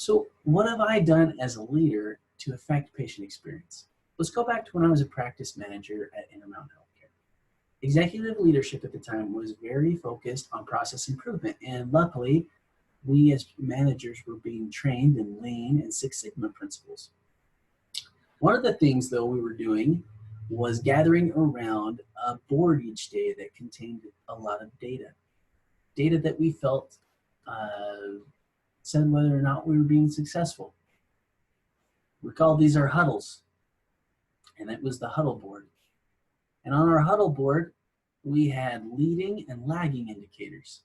So what have I done as a leader to affect patient experience? Let's go back to when I was a practice manager at Intermountain Healthcare. Executive leadership at the time was very focused on process improvement, and luckily, we as managers were being trained in Lean and Six Sigma principles. One of the things, though, we were doing was gathering around a board each day that contained a lot of data that we felt said whether or not we were being successful. We called these our huddles, and it was the huddle board. And on our huddle board, we had leading and lagging indicators.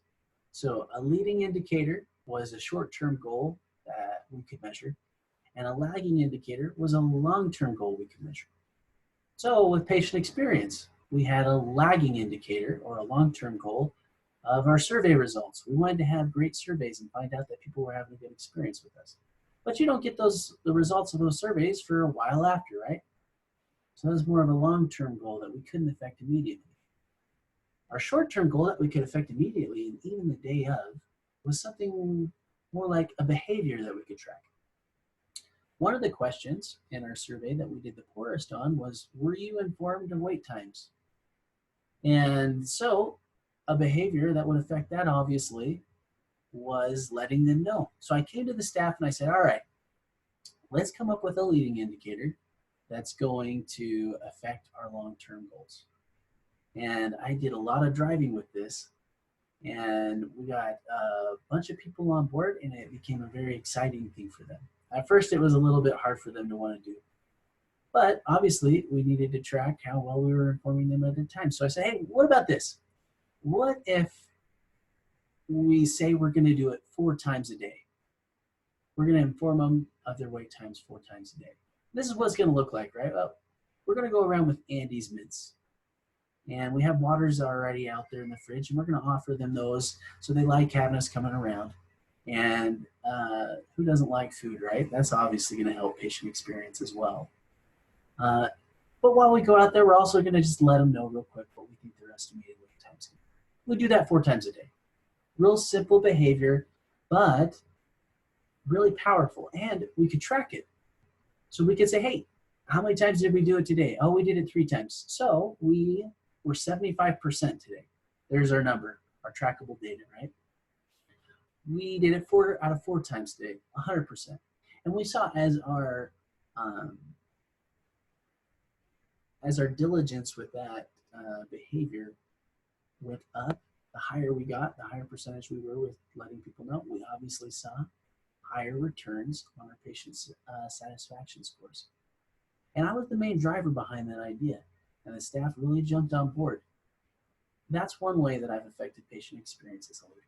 So a leading indicator was a short-term goal that we could measure, and a lagging indicator was a long-term goal we could measure. So with patient experience, we had a lagging indicator or a long-term goal of our survey results. We wanted to have great surveys and find out that people were having a good experience with us. But you don't get the results of those surveys for a while after, right? So that was more of a long-term goal that we couldn't affect immediately. Our short-term goal that we could affect immediately and even the day of was something more like a behavior that we could track. One of the questions in our survey that we did the poorest on was, were you informed of wait times? And so a behavior that would affect that obviously was letting them know. So I came to the staff and I said, all right, let's come up with a leading indicator that's going to affect our long-term goals. And I did a lot of driving with this, and we got a bunch of people on board, and it became a very exciting thing for them. At first, it was a little bit hard for them to want to do, but obviously we needed to track how well we were informing them at the time. So I said, hey, what about this? What if we say we're going to do it 4 times a day? We're going to inform them of their wait times 4 times a day. This is what it's going to look like, right? Well, we're going to go around with Andes mints. And we have waters already out there in the fridge, and we're going to offer them those so they like having us coming around. And who doesn't like food, right? That's obviously going to help patient experience as well. But while we go out there, we're also going to just let them know real quick what we think their estimated wait times can be. We do that 4 times a day. Real simple behavior, but really powerful. And we could track it. So we could say, hey, how many times did we do it today? Oh, we did it 3 times. So we were 75% today. There's our number, our trackable data, right? We did it 4 out of 4 times today, 100%. And we saw as our diligence with that behavior went up, the higher we got, the higher percentage we were with letting people know, we obviously saw higher returns on our patients' satisfaction scores. And I was the main driver behind that idea, and the staff really jumped on board. That's one way that I've affected patient experience as a leader.